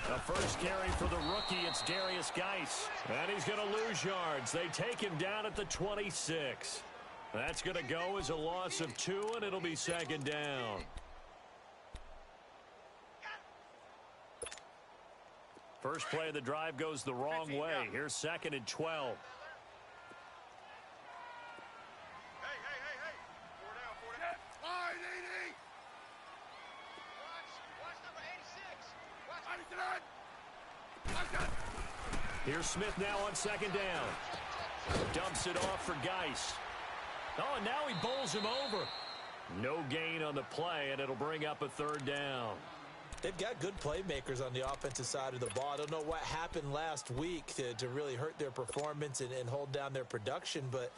The first carry for the rookie, it's Darius Geis. And he's going to lose yards. They take him down at the 26. That's going to go as a loss of 2, and it'll be second down. First play of the drive goes the wrong way. Here's 2nd and 12. Here's Smith now on 2nd down. Dumps it off for Geis. Oh, and now he bowls him over. No gain on the play, and it'll bring up a 3rd down. They've got good playmakers on the offensive side of the ball. I don't know what happened last week to really hurt their performance and hold down their production, but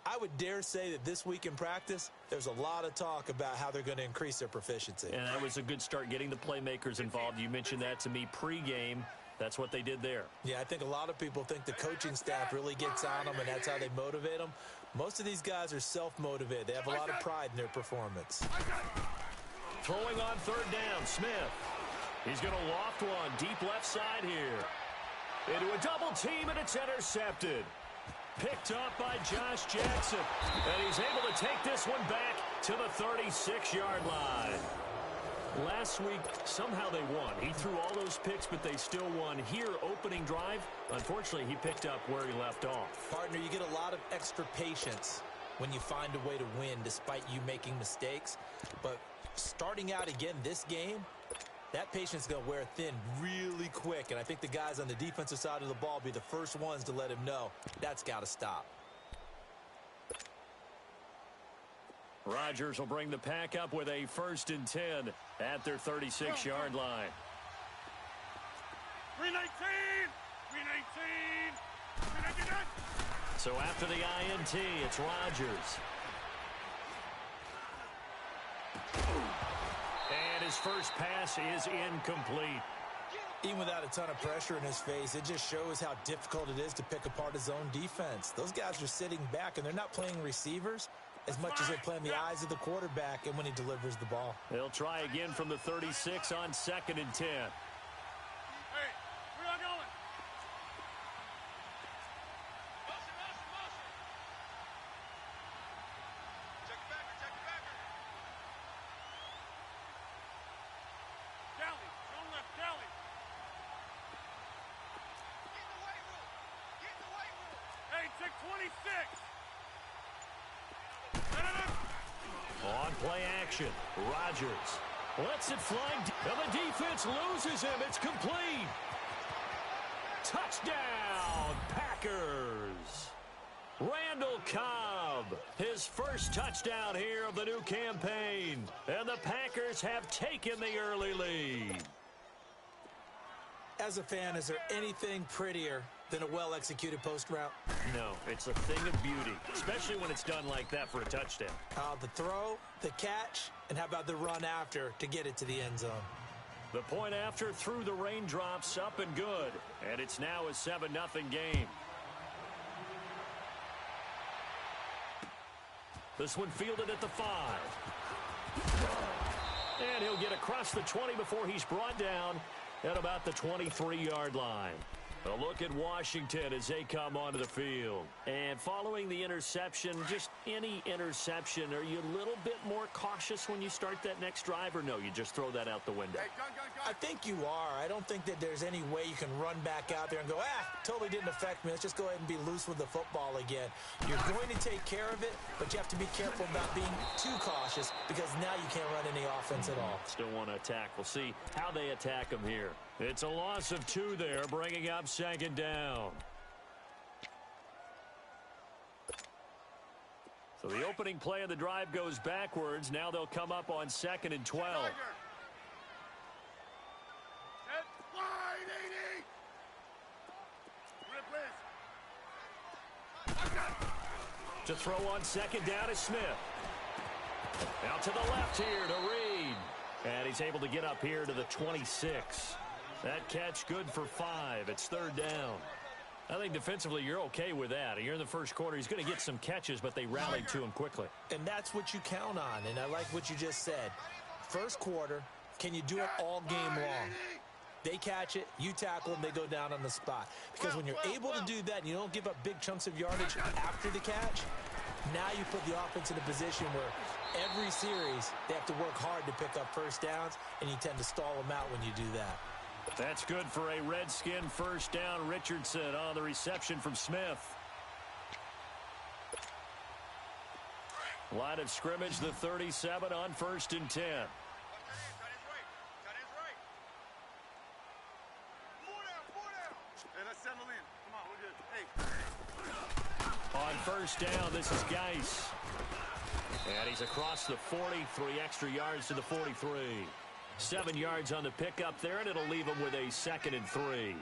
I would dare say that this week in practice, there's a lot of talk about how they're going to increase their proficiency. And that was a good start, getting the playmakers involved. You mentioned that to me pregame. That's what they did there. Yeah, I think a lot of people think the coaching staff really gets on them, and that's how they motivate them. Most of these guys are self-motivated. They have a lot of pride in their performance. Throwing on 3rd down, Smith. He's going to loft one deep left side here. Into a double team, and it's intercepted. Picked up by Josh Jackson. And he's able to take this one back to the 36-yard line. Last week, somehow they won. He threw all those picks, but they still won. Here, opening drive, unfortunately, he picked up where he left off. Partner, you get a lot of extra patience when you find a way to win despite you making mistakes. But starting out again this game, that patience is going to wear thin really quick. And I think the guys on the defensive side of the ball will be the first ones to let him know that's got to stop. Rodgers will bring the pack up with a 1st and 10 at their 36-yard line. 319! 319! 319! So after the INT, it's Rodgers. And his first pass is incomplete. Even without a ton of pressure in his face, it just shows how difficult it is to pick apart his own defense. Those guys are sitting back, and they're not playing receivers as much as they're playing the eyes of the quarterback and when he delivers the ball. They'll try again from the 36 on 2nd and 10. Hey, where y'all going? Motion, motion, motion. Check it backer, check it backer. Kelly, don't left, Kelly. Get in the weight room. Get in the weight room. Hey, check 26. On play action, Rodgers lets it fly, and the defense loses him. It's complete. Touchdown, Packers. Randall Cobb, his first touchdown here of the new campaign. And the Packers have taken the early lead. As a fan, is there anything prettier than a well-executed post route? No, it's a thing of beauty, especially when it's done like that for a touchdown. The throw, the catch, and how about the run after to get it to the end zone? The point after through the raindrops, up and good. And it's now a 7-0 game. This one fielded at the 5. And he'll get across the 20 before he's brought down at about the 23-yard line. A look at Washington as they come onto the field. And following the interception, just any interception, are you a little bit more cautious when you start that next drive, or no, you just throw that out the window? I think you are. I don't think that there's any way you can run back out there and go, totally didn't affect me. Let's just go ahead and be loose with the football again. You're going to take care of it, but you have to be careful about being too cautious because now you can't run any offense at all. Still want to attack. We'll see how they attack them here. It's a loss of 2 there, bringing up 2nd down. So the opening play of the drive goes backwards. Now they'll come up on 2nd and 12. To throw on 2nd down is Smith. Out to the left here to Reed. And he's able to get up here to the 26. That catch good for 5. It's 3rd down. I think defensively you're okay with that. You're in the first quarter. He's going to get some catches, but they rallied to him quickly. And that's what you count on, and I like what you just said. First quarter, can you do it all game long? They catch it, you tackle them, they go down on the spot. Because when you're able to do that and you don't give up big chunks of yardage after the catch, now you put the offense in a position where every series they have to work hard to pick up first downs, and you tend to stall them out when you do that. That's good for a Redskin first down. Richardson on the reception from Smith. Line of scrimmage, the 37 on 1st and 10. On first down, this is Geis. And he's across the 40, 3 extra yards to the 43. 7 yards on the pickup there, and it'll leave him with a 2nd and 3.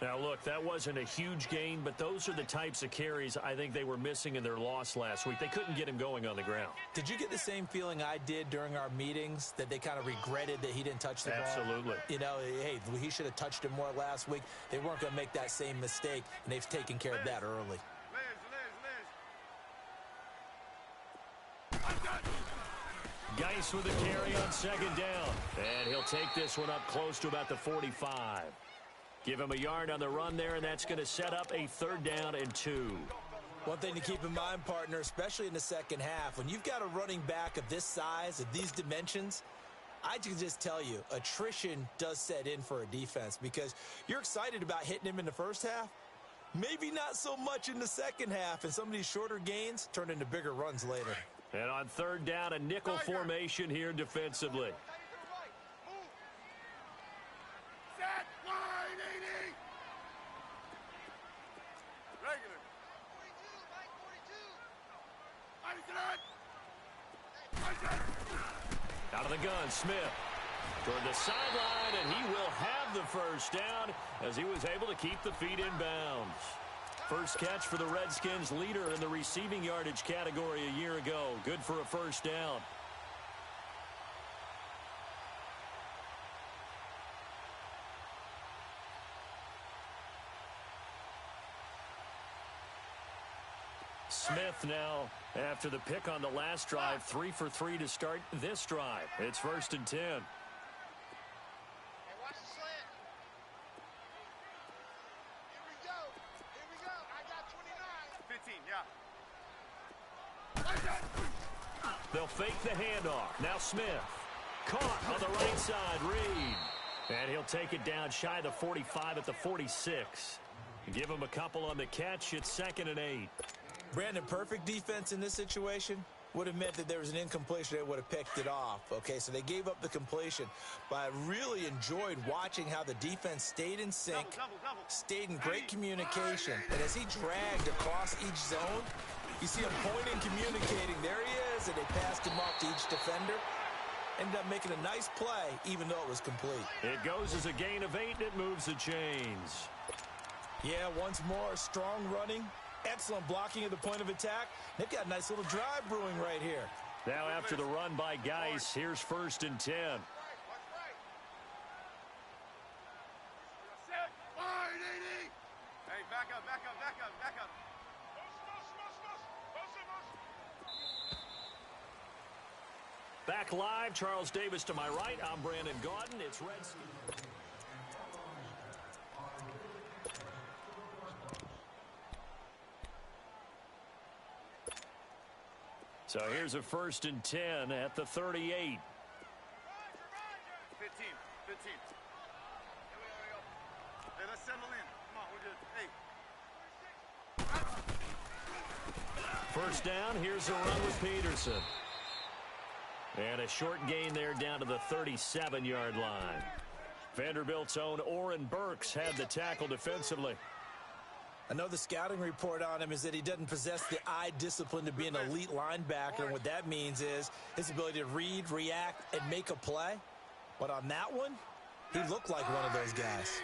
Now, look, that wasn't a huge gain, but those are the types of carries I think they were missing in their loss last week. They couldn't get him going on the ground. Did you get the same feeling I did during our meetings, that they kind of regretted that he didn't touch the ball? Absolutely. You know, hey, he should have touched it more last week. They weren't going to make that same mistake, and they've taken care of that early. Geis with a carry on 2nd down. And he'll take this one up close to about the 45. Give him a yard on the run there, and that's going to set up a 3rd down and 2. One thing to keep in mind, partner, especially in the second half, when you've got a running back of this size, of these dimensions, I can just tell you, attrition does set in for a defense, because you're excited about hitting him in the first half. Maybe not so much in the second half, and some of these shorter gains turn into bigger runs later. And on 3rd down, a nickel formation here defensively. Set, line, 80. Regular. 42, Out of the gun, Smith. Toward the sideline, and he will have the first down as he was able to keep the feet in bounds. First catch for the Redskins, leader in the receiving yardage category a year ago. Good for a first down. Smith now, after the pick on the last drive, 3 for 3 to start this drive. It's 1st and 10. Hey, watch the slant. Here we go. Here we go. I got 29. 15, yeah. They'll fake the handoff. Now Smith. Caught on the right side, Reed. And he'll take it down shy of the 45 at the 46. Give him a couple on the catch. It's 2nd and 8. Brandon, perfect defense in this situation would have meant that there was an incompletion. They would have picked it off. Okay, so they gave up the completion. But I really enjoyed watching how the defense stayed in sync, stayed in great communication. And as he dragged across each zone, you see him pointing, communicating. There he is, and they passed him off to each defender. Ended up making a nice play, even though it was complete. It goes as a gain of 8, and it moves the chains. Yeah, once more, strong running. Excellent blocking at the point of attack. They've got a nice little drive brewing right here. Now after the run by Geis, here's 1st and 10. Set, line, 80. Hey, back up, back up, back up, back up. Back live, Charles Davis to my right. I'm Brandon Gaudin. It's Redskins. So here's a 1st and 10 at the 38. 15. Hey, let's settle in. Come on, we're good. Hey. First down, here's a run with Peterson. And a short gain there down to the 37-yard line. Vanderbilt's own Oren Burks had the tackle defensively. I know the scouting report on him is that he doesn't possess the eye discipline to be an elite linebacker. And what that means is his ability to read, react, and make a play. But on that one, he looked like one of those guys.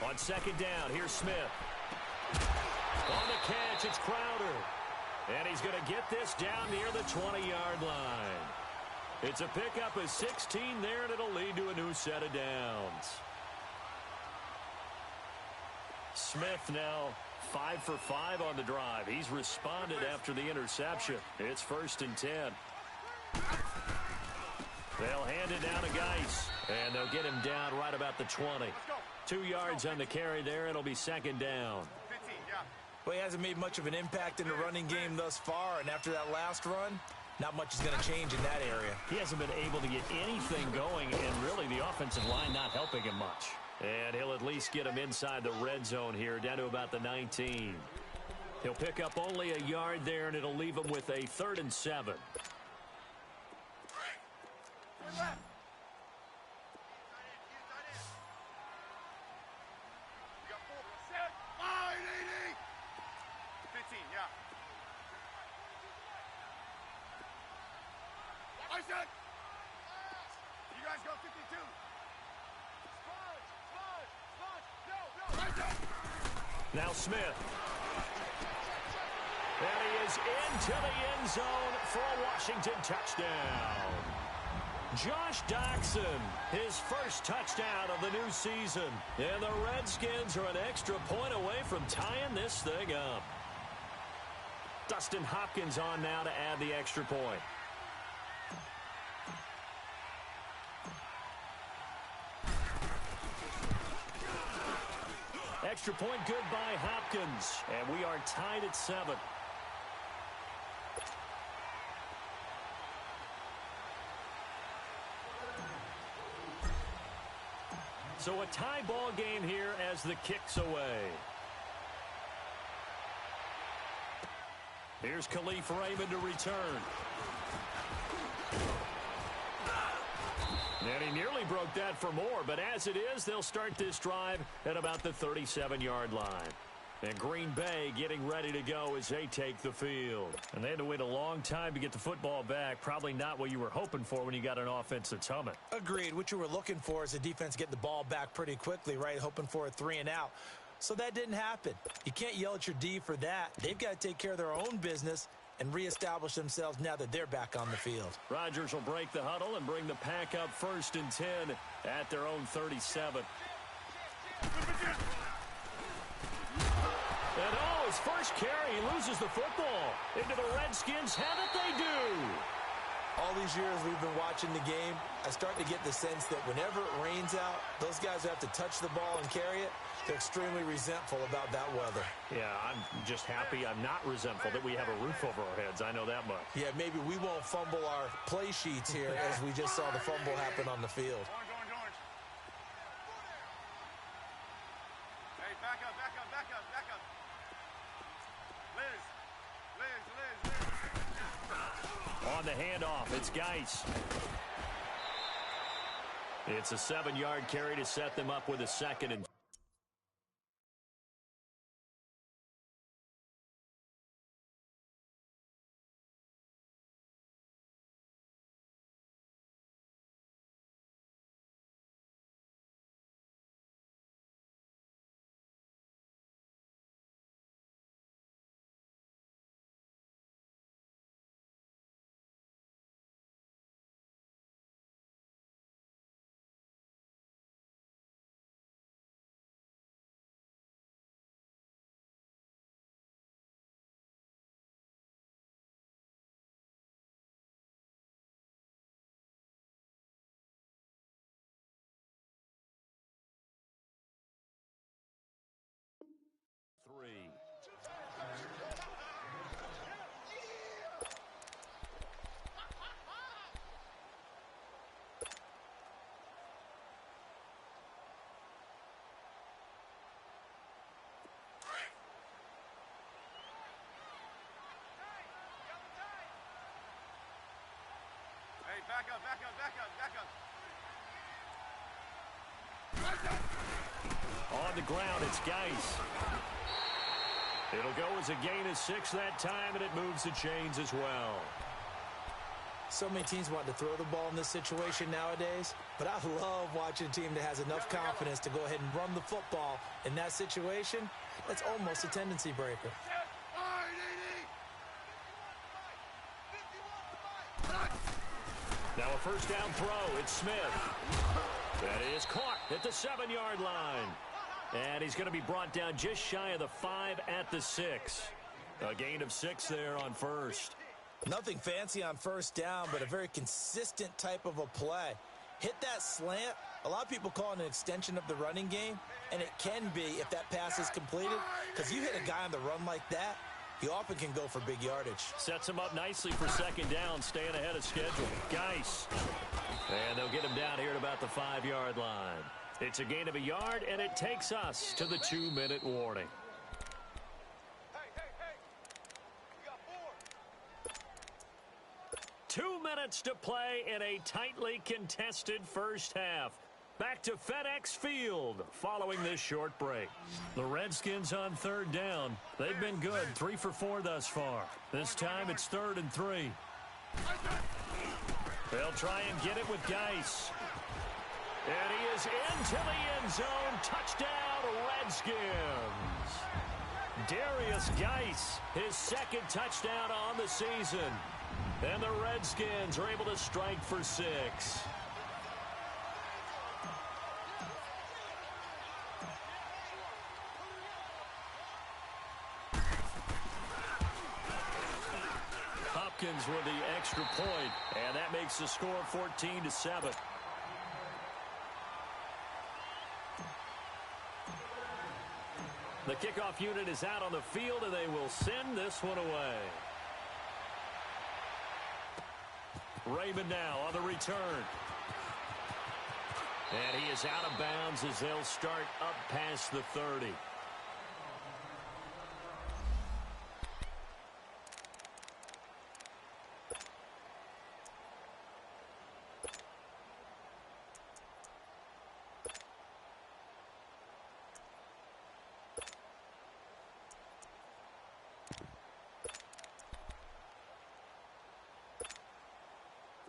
On 2nd down, here's Smith. On the catch, it's Crowder. And he's going to get this down near the 20-yard line. It's a pickup of 16 there, and it'll lead to a new set of downs. Smith now 5 for 5 on the drive. He's responded after the interception. It's 1st and 10. They'll hand it down to Geis, and they'll get him down right about the 20. 2 yards on the carry there. It'll be 2nd down. Well, he hasn't made much of an impact in the running game thus far, and after that last run, not much is going to change in that area. He hasn't been able to get anything going, and really the offensive line not helping him much. And he'll at least get him inside the red zone here, down to about the 19. He'll pick up only a yard there, and it'll leave him with a 3rd and 7. You guys go 52. Now Smith. And he is into the end zone for a Washington touchdown. Josh Doctson, his first touchdown of the new season. And the Redskins are an extra point away from tying this thing up. Dustin Hopkins on now to add the extra point. Extra point good by Hopkins. And we are tied at 7. So a tie ball game here as the kick's away. Here's Khalif Raymond to return. And he nearly broke that for more, but as it is, they'll start this drive at about the 37-yard line. And Green Bay getting ready to go as they take the field. And they had to wait a long time to get the football back. Probably not what you were hoping for when you got an offense that's humming. Agreed. What you were looking for is the defense getting the ball back pretty quickly, right? Hoping for a 3 and out. So that didn't happen. You can't yell at your D for that. They've got to take care of their own business and reestablish themselves now that they're back on the field. Rodgers will break the huddle and bring the pack up 1st and 10 at their own 37. And his first carry, he loses the football. Into the Redskins, have it they do. All these years we've been watching the game, I start to get the sense that whenever it rains out, those guys who have to touch the ball and carry it, they're extremely resentful about that weather. Yeah, I'm just happy I'm not resentful that we have a roof over our heads. I know that much. Yeah, maybe we won't fumble our play sheets here as we just saw the fumble happen on the field. Orange. Hey, back up. Liz. On the handoff, it's Geis. It's a 7-yard carry to set them up with a 2nd and Hey, back up. on the ground, it's Geis. It'll go as a gain of 6 that time, and it moves the chains as well. So many teams want to throw the ball in this situation nowadays, but I love watching a team that has enough confidence to go ahead and run the football. In that situation, that's almost a tendency breaker. Now a first down throw. It's Smith. That is caught at the 7-yard line. And he's going to be brought down just shy of the 5 at the 6. A gain of 6 there on first. Nothing fancy on first down, but a very consistent type of a play. Hit that slant. A lot of people call it an extension of the running game, and it can be if that pass is completed, because you hit a guy on the run like that, he often can go for big yardage. Sets him up nicely for second down, staying ahead of schedule. Geis. And they'll get him down here at about the 5-yard line. It's a gain of a yard, and it takes us to the 2-minute warning. Hey. We got 4. 2 minutes to play in a tightly contested first half. Back to FedEx Field following this short break. The Redskins on third down. They've been good, 3 for 4 thus far. This time it's 3rd and 3. They'll try and get it with Geis. And he is into the end zone. Touchdown, Redskins. Darius Geis, his 2nd touchdown on the season. And the Redskins are able to strike for 6. Hopkins with the extra point, and that makes the score 14-7. The kickoff unit is out on the field, and they will send this one away. Raymond now on the return. And he is out of bounds as they'll start up past the 30.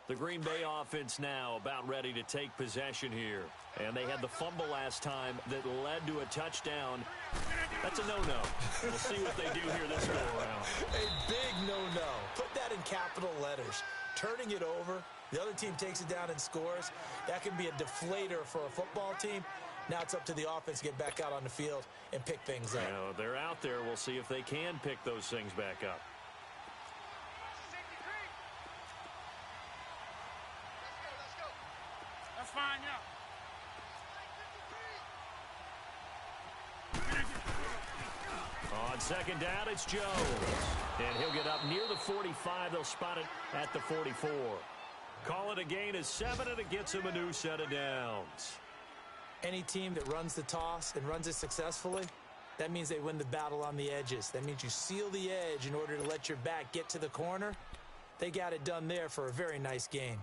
The Green Bay offense now about ready to take possession here. And they had the fumble last time that led to a touchdown. That's a no-no. We'll see what they do here this go-around. A big no-no. Put that in capital letters. Turning it over, the other team takes it down and scores. That can be a deflator for a football team. Now it's up to the offense to get back out on the field and pick things up. Now, they're out there. We'll see if they can pick those things back up. That's fine, yeah. On second down, it's Jones. And he'll get up near the 45. They'll spot it at the 44. Call it a gain of 7, and it gets him a new set of downs. Any team that runs the toss and runs it successfully, that means they win the battle on the edges. That means you seal the edge in order to let your back get to the corner. They got it done there for a very nice gain.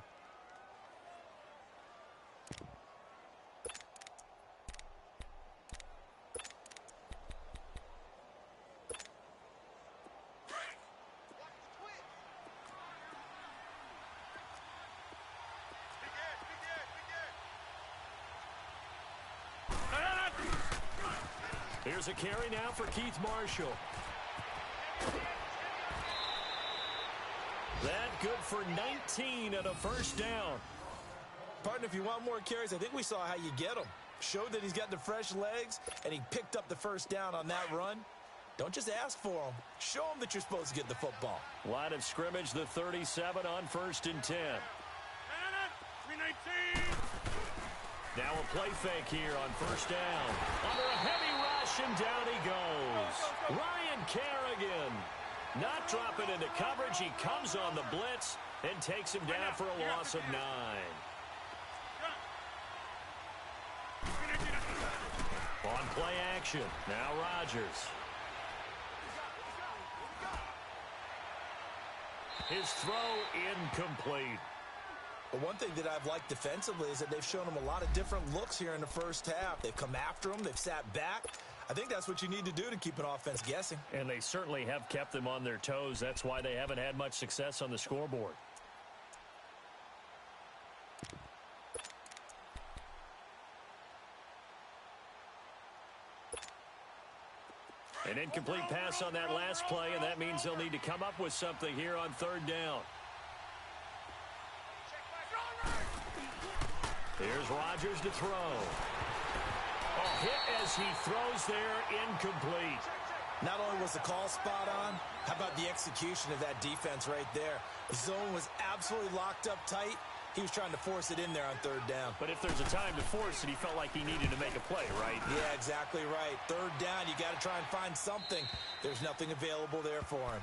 Here's a carry now for Keith Marshall. That good for 19 and a first down. Partner, if you want more carries, I think we saw how you get them. Showed that he's got the fresh legs, and he picked up the first down on that run. Don't just ask for them. Show them that you're supposed to get the football. Line of scrimmage, the 37 on 1st and 10. 319. Now a play fake here on first down. Under a heavy rush, and down he goes. Ryan Kerrigan not dropping into coverage. He comes on the blitz and takes him down for a loss of 9. On play action, now Rodgers. His throw incomplete. But one thing that I've liked defensively is that they've shown him a lot of different looks here in the first half. They've come after him. They've sat back. I think that's what you need to do to keep an offense guessing. And they certainly have kept them on their toes. That's why they haven't had much success on the scoreboard. An incomplete pass on that last play, and that means they'll need to come up with something here on 3rd down. Here's Rodgers to throw. Oh, hit as he throws there, incomplete. Not only was the call spot on, how about the execution of that defense right there? The zone was absolutely locked up tight. He was trying to force it in there on third down. But if there's a time to force it, he felt like he needed to make a play, right? Yeah, exactly right. Third down, you got to try and find something. There's nothing available there for him.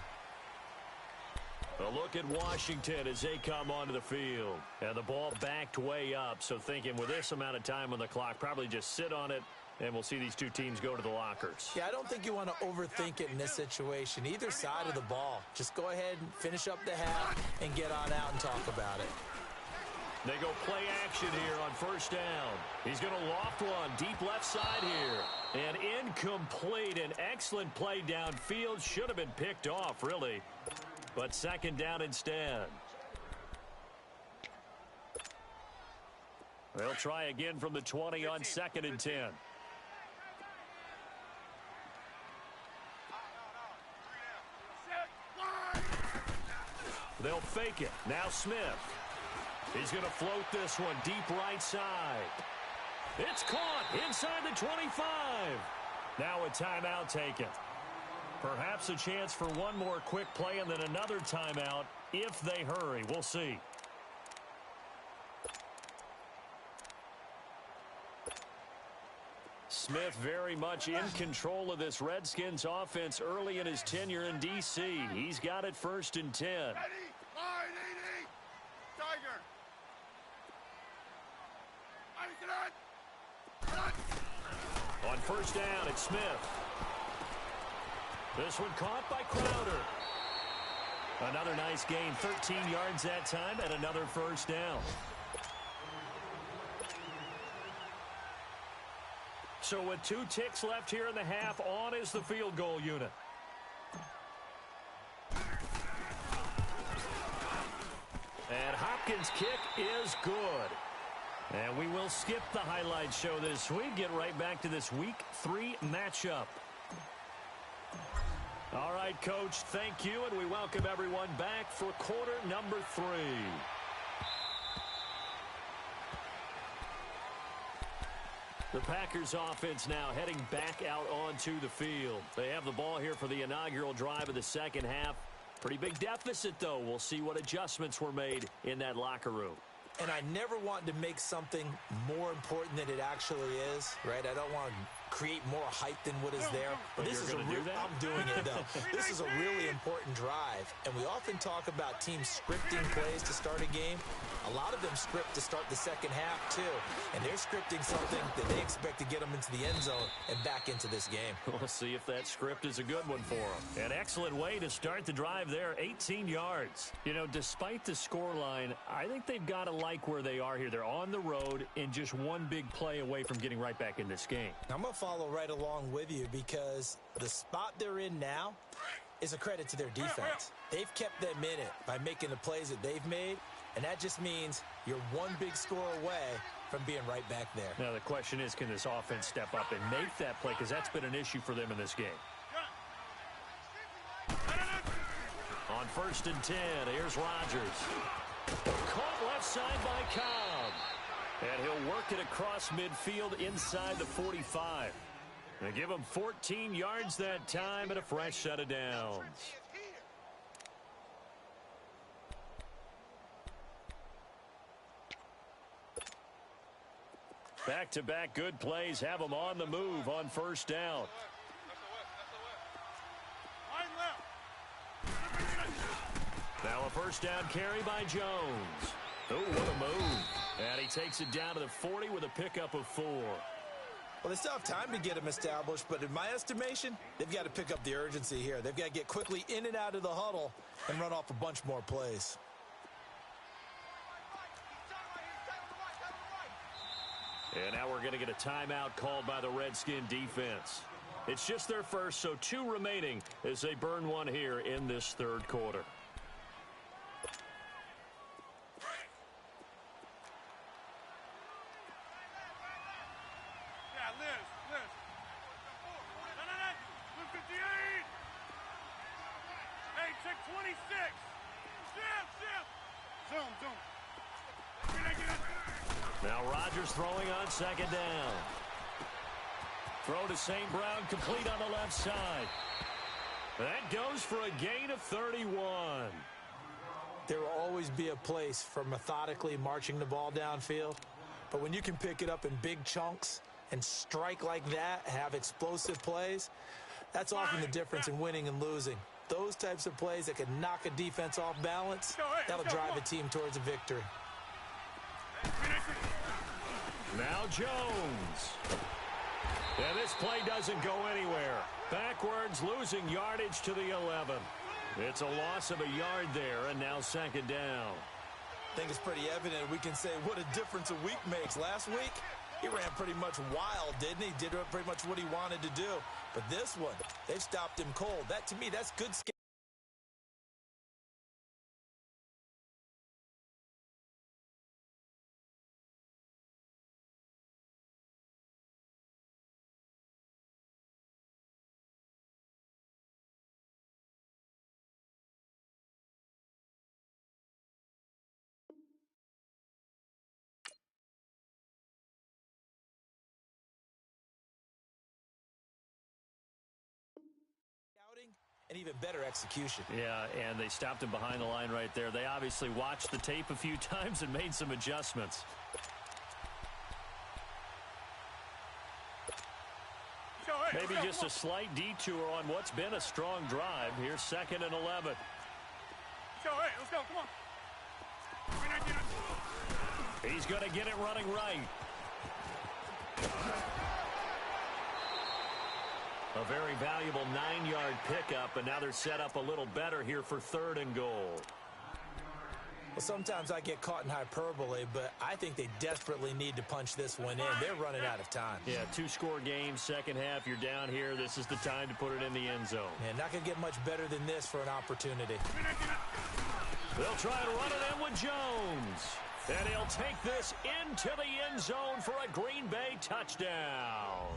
A look at Washington as they come onto the field. And the ball backed way up, so thinking with this amount of time on the clock, probably just sit on it, and we'll see these two teams go to the lockers. Yeah, I don't think you want to overthink it in this situation. Either side of the ball. Just go ahead and finish up the half and get on out and talk about it. They go play action here on first down. He's going to loft one deep left side here. And incomplete. An excellent play downfield. Should have been picked off, really. But second down instead. They'll try again from the 20 on 2nd and 10. They'll fake it. Now Smith. He's going to float this one deep right side. It's caught inside the 25. Now a timeout taken. Perhaps a chance for one more quick play and then another timeout if they hurry. We'll see. Smith very much in control of this Redskins offense early in his tenure in D.C. He's got it 1st and 10. Line 80. Tiger. On first down, it's Smith. This one caught by Crowder. Another nice gain, 13 yards that time, and another first down. So with 2 ticks left here in the half, on is the field goal unit. And Hopkins' kick is good. And we will skip the highlight show this week. Get right back to this Week 3 matchup. All right, Coach, thank you, and we welcome everyone back for quarter number 3. The Packers offense now heading back out onto the field. They have the ball here for the inaugural drive of the second half. Pretty big deficit, though. We'll see what adjustments were made in that locker room. And I never want to make something more important than it actually is, right? I don't want to create more hype than what is there. But this is a real, I'm doing it, though. This is a really important drive. And we often talk about teams scripting plays to start a game. A lot of them script to start the second half, too. And they're scripting something that they expect to get them into the end zone and back into this game. We'll see if that script is a good one for them. An excellent way to start the drive there, 18 yards. You know, despite the scoreline, I think they've got to like where they are here. They're on the road and just one big play away from getting right back in this game. I'm going to follow right along with you because the spot they're in now is a credit to their defense. They've kept them in it by making the plays that they've made. And that just means you're one big score away from being right back there. Now, the question is, can this offense step up and make that play? Because that's been an issue for them in this game. On first and 10, here's Rodgers. Caught left side by Cobb. And he'll work it across midfield inside the 45. They give him 14 yards that time and a fresh set of downs. Back-to-back good plays have them on the move on first down. Now a first down carry by Jones. Oh, what a move. And he takes it down to the 40 with a pickup of 4. Well, they still have time to get him established, but in my estimation, they've got to pick up the urgency here. They've got to get quickly in and out of the huddle and run off a bunch more plays. And now we're going to get a timeout called by the Redskin defense. It's just their first, so 2 remaining as they burn one here in this third quarter. Now Rodgers throwing on second down. Throw to St. Brown, complete on the left side. That goes for a gain of 31. There will always be a place for methodically marching the ball downfield. But when you can pick it up in big chunks and strike like that, have explosive plays, that's often the difference in winning and losing. Those types of plays that can knock a defense off balance, that'll drive a team towards a victory. Now Jones. And this play doesn't go anywhere. Backwards, losing yardage to the 11. It's a loss of a yard there, and now second down. I think it's pretty evident we can say what a difference a week makes. Last week, he ran pretty much wild, didn't he? Did pretty much what he wanted to do. But this one, they've stopped him cold. That, to me, that's good scheme. And even better execution. Yeah, and they stopped him behind the line right there. They obviously watched the tape a few times and made some adjustments. Maybe just a slight detour on what's been a strong drive. Here's second and 11. Let's go, come on. He's going to get it running right. A very valuable 9-yard pickup, and now they're set up a little better here for third and goal. Well, sometimes I get caught in hyperbole, but I think they desperately need to punch this one in. They're running out of time. Yeah, 2-score game, second half, you're down here. This is the time to put it in the end zone. Yeah, not going to get much better than this for an opportunity. They'll try to run it in with Jones. And he'll take this into the end zone for a Green Bay touchdown.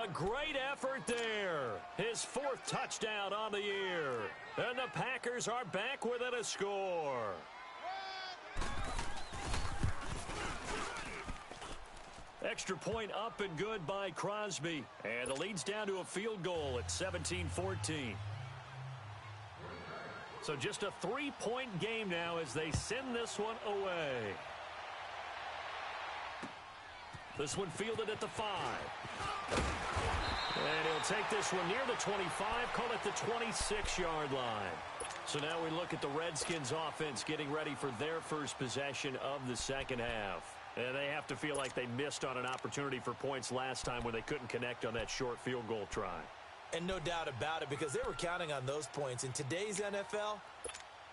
A great effort there. His 4th touchdown on the year. And the Packers are back within a score. Extra point up and good by Crosby. And the lead's down to a field goal at 17-14. So just a 3-point game now as they send this one away. This one fielded at the 5. And he'll take this one near the 25, call it the 26-yard line. So now we look at the Redskins offense getting ready for their first possession of the second half. And they have to feel like they missed on an opportunity for points last time when they couldn't connect on that short field goal try. And no doubt about it, because they were counting on those points. In today's NFL,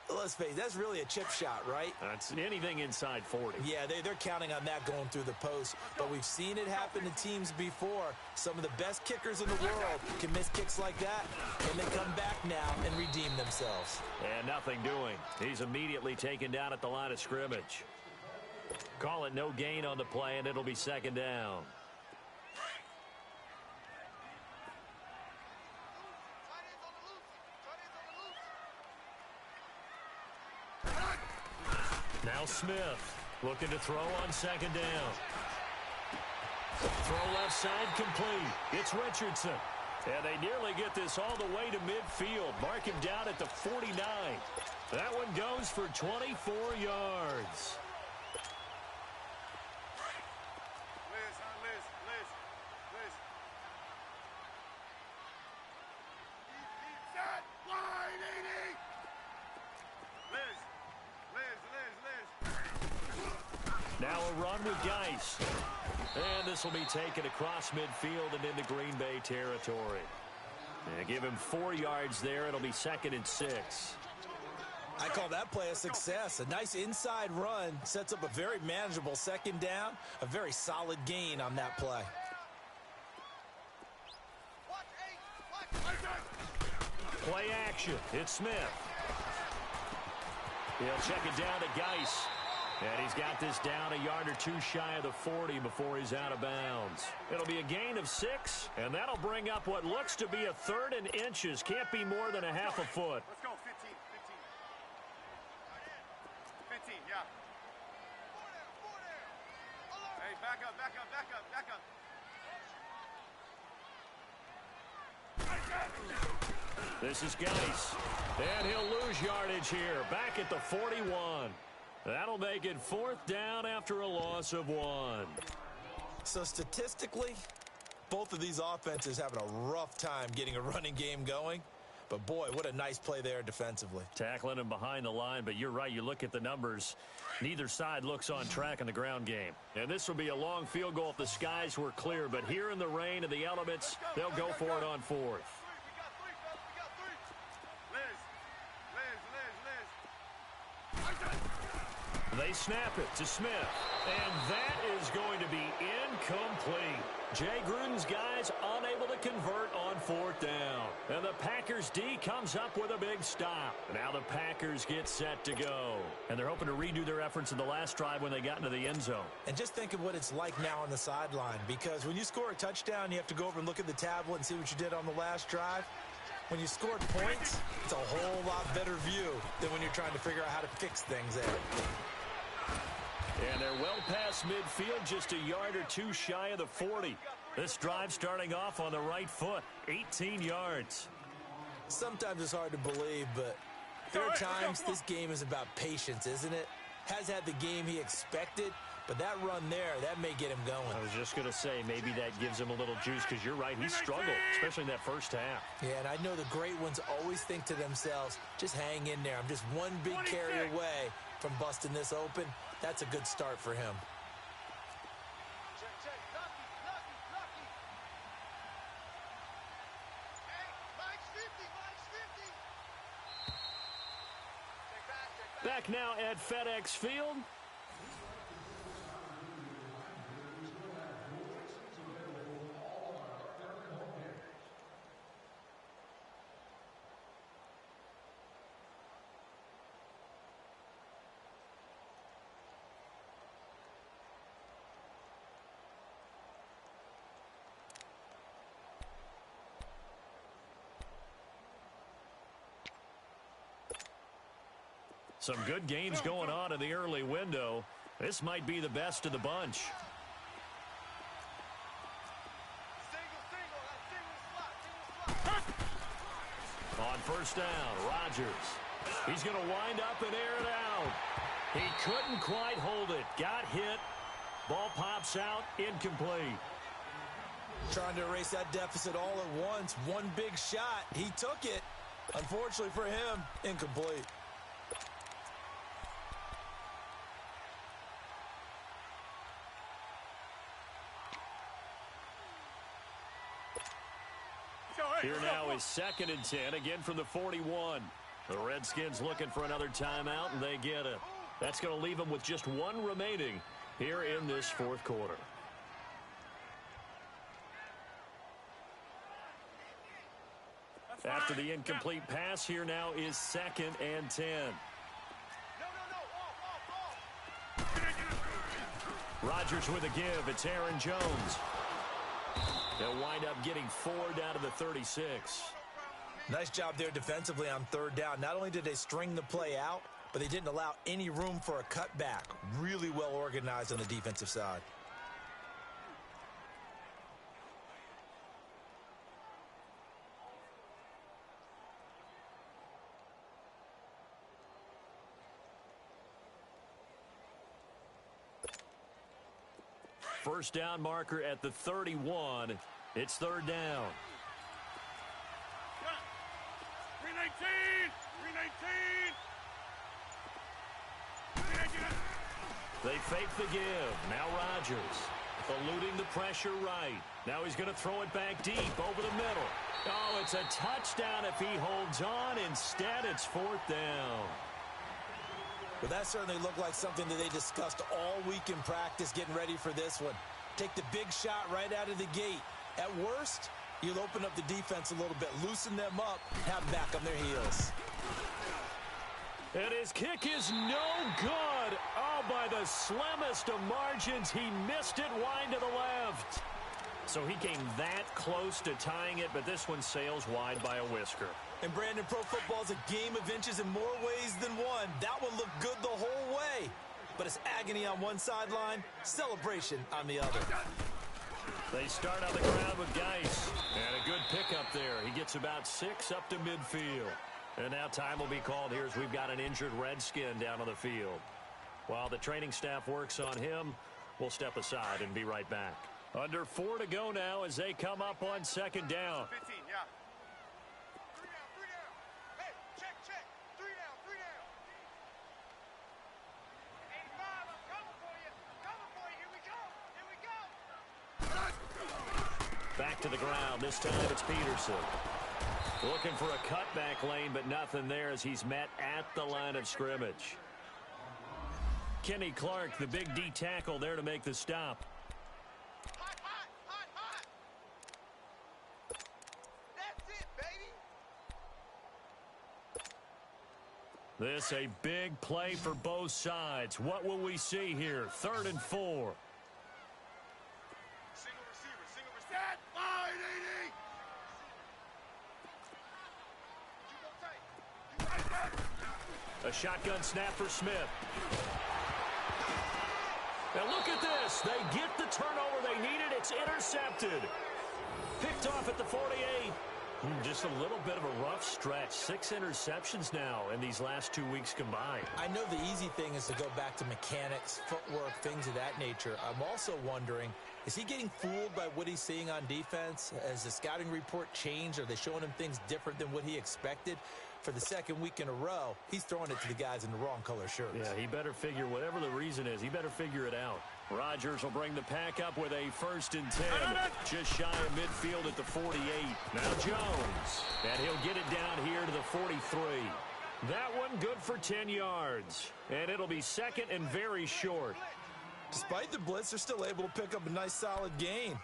let's face it, that's really a chip shot, right? That's anything inside 40. Yeah, they're counting on that going through the post. But we've seen it happen to teams before. Some of the best kickers in the world can miss kicks like that, and they come back now and redeem themselves. And nothing doing. He's immediately taken down at the line of scrimmage. Call it no gain on the play, and it'll be second down. Now Smith looking to throw on second down. Throw left side complete. It's Richardson. And they nearly get this all the way to midfield. Mark him down at the 49. That one goes for 24 yards. Now a run with Geis. And this will be taken across midfield and into Green Bay territory. And give him 4 yards there. It'll be second and 6. I call that play a success. A nice inside run sets up a very manageable second down. A very solid gain on that play. Play action. It's Smith. He'll check it down to Geis. And he's got this down a yard or two shy of the 40 before he's out of bounds. It'll be a gain of 6, and that'll bring up what looks to be a 3rd and inches. Can't be more than a half a foot. Let's go, 15, 15. 15, yeah. Hey, back up, back up, back up, back up. This is Geis. And he'll lose yardage here. Back at the 41. That'll make it 4th down after a loss of 1. So statistically, both of these offenses having a rough time getting a running game going. But, boy, what a nice play there defensively. Tackling him behind the line, but you're right. You look at the numbers. Neither side looks on track in the ground game. And this will be a long field goal if the skies were clear. But here in the rain and the elements, they'll go for it on 4th. They snap it to Smith, and that is going to be incomplete. Jay Gruden's guys unable to convert on 4th down. And the Packers D comes up with a big stop. Now the Packers get set to go. And they're hoping to redo their efforts in the last drive when they got into the end zone. And just think of what it's like now on the sideline, because when you score a touchdown, you have to go over and look at the tablet and see what you did on the last drive. When you scored points, it's a whole lot better view than when you're trying to figure out how to fix things there. And they're well past midfield, just a yard or two shy of the 40. This drive starting off on the right foot, 18 yards. Sometimes it's hard to believe, but there are times this game is about patience, isn't it? Has had the game he expected, but that run there, that may get him going. I was just going to say, maybe that gives him a little juice, because you're right, he struggled, especially in that first half. Yeah, and I know the great ones always think to themselves, just hang in there. I'm just one big carry away from busting this open. That's a good start for him. Back now at FedEx Field. Some good gains going on in the early window. This might be the best of the bunch. On 1st down, Rodgers. He's going to wind up and air it out. He couldn't quite hold it. Got hit. Ball pops out. Incomplete. Trying to erase that deficit all at once. One big shot. He took it. Unfortunately for him, incomplete. Here now is 2nd and 10, again from the 41. The Redskins looking for another timeout, and they get it. That's going to leave them with just 1 remaining here in this 4th quarter. After the incomplete pass, here now is 2nd and 10. Rodgers with a give. It's Aaron Jones. They'll wind up getting 4 down to the 36. Nice job there defensively on 3rd down. Not only did they string the play out, but they didn't allow any room for a cutback. Really well organized on the defensive side. First down marker at the 31. It's 3rd down. 319! 319! They fake the give. Now Rodgers eluding the pressure right. Now he's going to throw it back deep over the middle. Oh, it's a touchdown if he holds on. Instead, it's 4th down. Well, that certainly looked like something that they discussed all week in practice getting ready for this one. Take the big shot right out of the gate. At worst, you'll open up the defense a little bit, loosen them up, have them back on their heels. And his kick is no good. Oh, by the slimmest of margins, he missed it wide to the left. So he came that close to tying it, but this one sails wide by a whisker. And Brandon, pro football is a game of inches in more ways than one. That one looked good the whole way. but it's agony on one sideline, celebration on the other. They start on the ground with Geis. And a good pickup there. He gets about 6 up to midfield. And now time will be called here as we've got an injured Redskin down on the field. While the training staff works on him, we'll step aside and be right back. Under 4 to go now as they come up on second down. 15, yeah. 3 down, 3 down. Hey, check, check. 3 down, 3 down. 85, I'm coming for you. Coming for you. Here we go. Here we go. Back to the ground. This time it's Peterson. Looking for a cutback lane, but nothing there as he's met at the line of scrimmage. Kenny Clark, the big D tackle there to make the stop. Hot, hot, hot, hot. That's it, baby. This a big play for both sides. What will we see here? 3rd and 4. Single receiver, single receiver. Set, line, 80. A shotgun snap for Smith. Now look at this. They get the turnover they needed. It's intercepted. Picked off at the 48. Just a little bit of a rough stretch. 6 interceptions now in these last 2 weeks combined. I know the easy thing is to go back to mechanics, footwork, things of that nature. I'm also wondering, is he getting fooled by what he's seeing on defense? Has the scouting report changed? Are they showing him things different than what he expected? For the second week in a row, he's throwing it to the guys in the wrong color shirts. Yeah, he better figure, whatever the reason is, he better figure it out. Rodgers will bring the pack up with a 1st and 10. Just shy of midfield at the 48. Now Jones. And he'll get it down here to the 43. That one good for 10 yards. And it'll be 2nd and very short. Despite the blitz, they're still able to pick up a nice solid gain.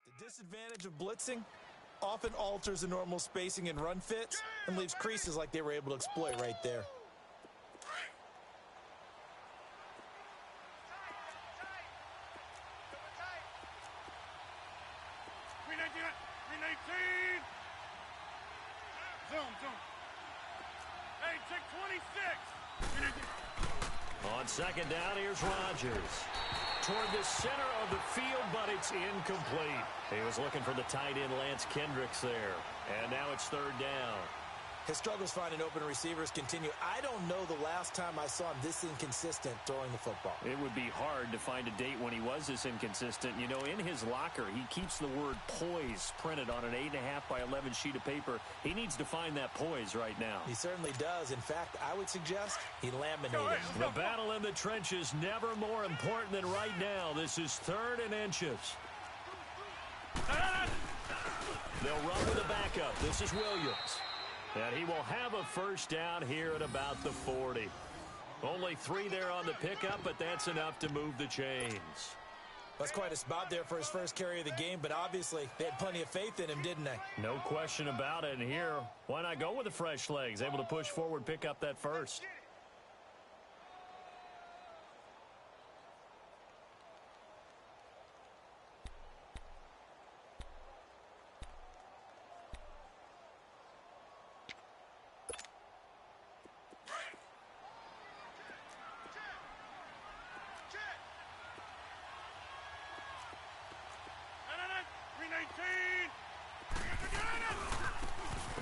The disadvantage of blitzing often alters the normal spacing and run fits and leaves creases like they were able to exploit right there. Zoom. Hey, check 26. On second down, here's Rodgers. Toward the center of the field, but it's incomplete. He was looking for the tight end, Lance Kendricks, there. And now it's 3rd down. His struggles finding open receivers continue. I don't know the last time I saw him this inconsistent throwing the football. It would be hard to find a date when he was this inconsistent. You know, in his locker, he keeps the word poise printed on an 8.5 by 11 sheet of paper. He needs to find that poise right now. He certainly does. In fact, I would suggest he laminated. The battle in the trenches never more important than right now. This is 3rd and inches. They'll run with a backup. This is Williams. And he will have a 1st down here at about the 40. Only 3 there on the pickup, but that's enough to move the chains. That's quite a spot there for his first carry of the game, but obviously they had plenty of faith in him, didn't they? No question about it. And here, why not go with the fresh legs? Able to push forward, pick up that 1st.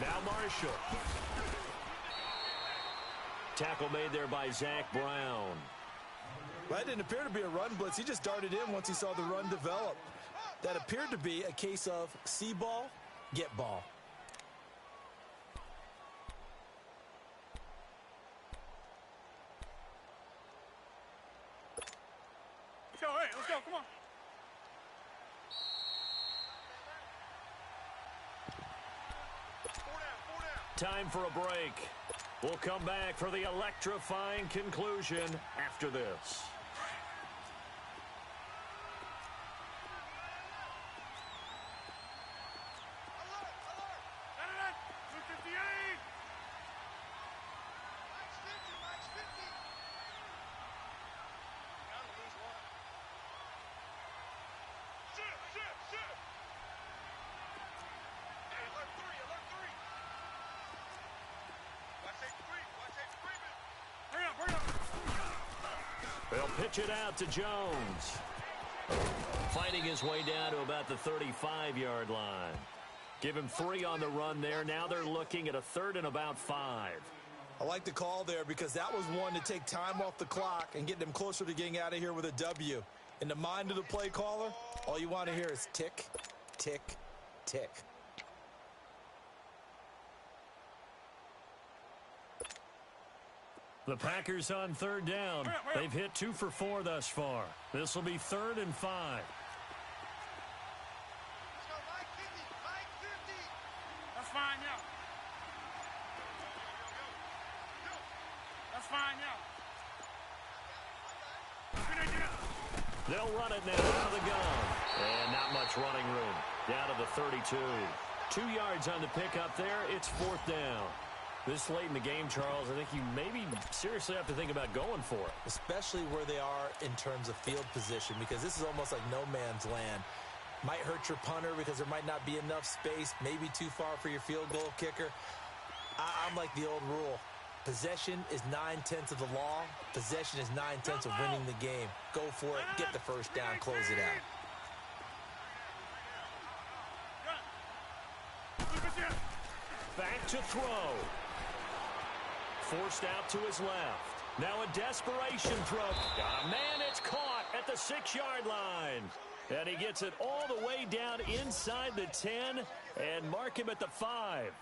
Now Marshall. Tackle made there by Zach Brown. That didn't appear to be a run blitz. He just darted in once he saw the run develop. That appeared to be a case of see ball, get ball. Let's go, come on. Time for a break. We'll come back for the electrifying conclusion after this. They'll pitch it out to Jones. Fighting his way down to about the 35-yard line. Give him 3 on the run there. Now they're looking at a 3rd and about 5. I like the call there because that was one to take time off the clock and get them closer to getting out of here with a W. In the mind of the play caller, all you want to hear is tick, tick, tick. The Packers on 3rd down. They've hit 2 for 4 thus far. This will be 3rd and 5. Let's go, Mike 50, Mike 50. That's fine, yeah. That's fine, yeah. They'll run it now out of the gun. And not much running room. Down to the 32. 2 yards on the pickup there. It's 4th down. This late in the game, Charles, I think you maybe seriously have to think about going for it. Especially where they are in terms of field position, because this is almost like no man's land. Might hurt your punter because there might not be enough space, maybe too far for your field goal kicker. I'm like the old rule. Possession is 9/10 of the law. Possession is 9/10 of winning the game. Go for it, get the first down, close it out. Back to throw. Forced out to his left. Now a desperation throw. Got a man, it's caught at the 6-yard line. And he gets it all the way down inside the 10 and mark him at the 5.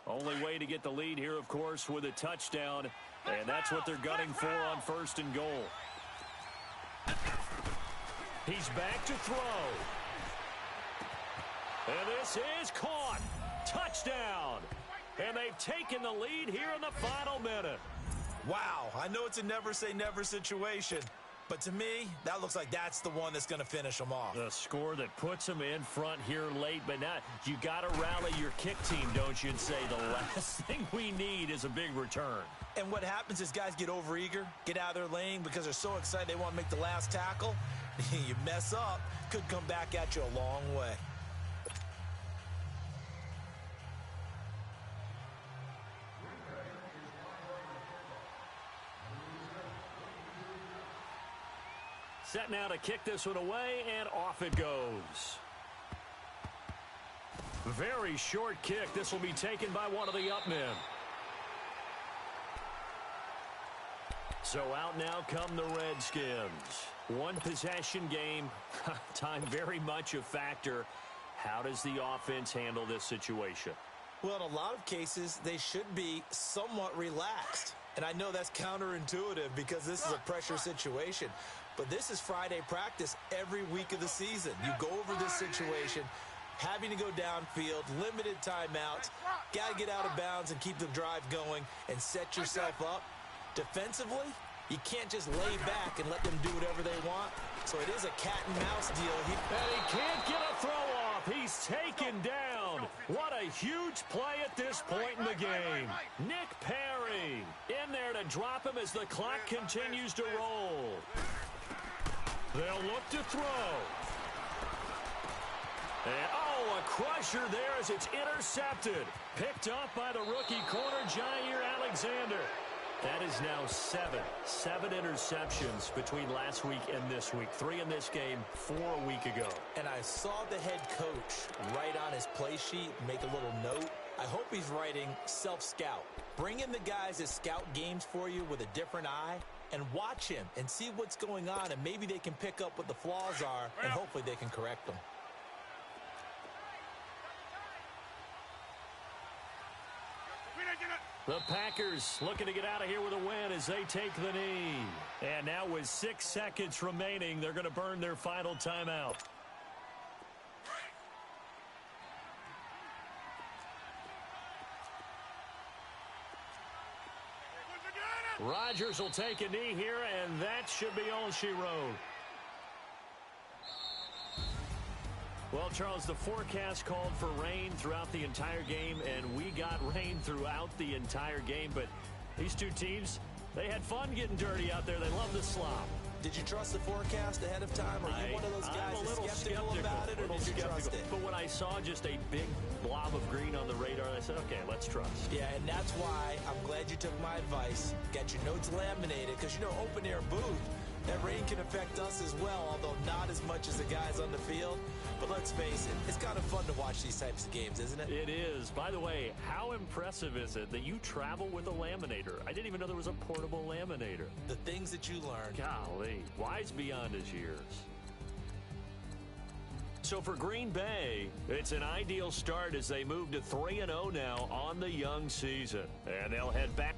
Only way to get the lead here, of course, with a touchdown. And that's what they're gunning for on 1st and goal. He's back to throw. And this is caught. Touchdown. And they've taken the lead here in the final minute. Wow, I know it's a never-say-never situation, but to me, that looks like that's the one that's going to finish them off. The score that puts them in front here late, but now you got to rally your kick team, don't you, and say the last thing we need is a big return. And what happens is guys get overeager, get out of their lane because they're so excited they want to make the last tackle. You mess up, could come back at you a long way. Set now to kick this one away, and off it goes. Very short kick. This will be taken by one of the up men. So out now come the Redskins. One possession game. Time very much a factor. How does the offense handle this situation? Well, in a lot of cases, they should be somewhat relaxed. And I know that's counterintuitive because this is a pressure situation. But this is Friday practice every week of the season. You go over this situation, having to go downfield, limited timeouts, got to get out of bounds and keep the drive going and set yourself up. Defensively, you can't just lay back and let them do whatever they want. So it is a cat and mouse deal. And he can't get a throw off. He's taken down. What a huge play at this point in the game. Nick Perry in there to drop him as the clock continues to roll. They'll look to throw. And, oh, a crusher there as it's intercepted. Picked up by the rookie corner, Jair Alexander. That is now 7 interceptions between last week and this week. 3 in this game, 4 a week ago. And I saw the head coach write on his play sheet, make a little note. I hope he's writing self-scout. Bring in the guys that scout games for you with a different eye and watch him and see what's going on, and maybe they can pick up what the flaws are, and hopefully they can correct them. The Packers looking to get out of here with a win as they take the knee. And now with 6 seconds remaining, they're going to burn their final timeout. Rodgers will take a knee here, and that should be all she wrote. Well, Charles, the forecast called for rain throughout the entire game, and we got rain throughout the entire game. But these two teams, they had fun getting dirty out there. They love the slop. Did you trust the forecast ahead of time? Or are you one of those guys I'm a that's little skeptical about it, or did you trust it? But when I saw just a big blob of green on the radar, I said, okay, let's trust. Yeah, and that's why I'm glad you took my advice. Got your notes laminated, because, you know, open-air booth, that rain can affect us as well, although not as much as the guys on the field. But let's face it, it's kind of fun to watch these types of games, isn't it? It is. By the way, how impressive is it that you travel with a laminator? I didn't even know there was a portable laminator. The things that you learn. Golly, wise beyond his years. So for Green Bay, it's an ideal start as they move to 3-0 now on the young season. And they'll head back.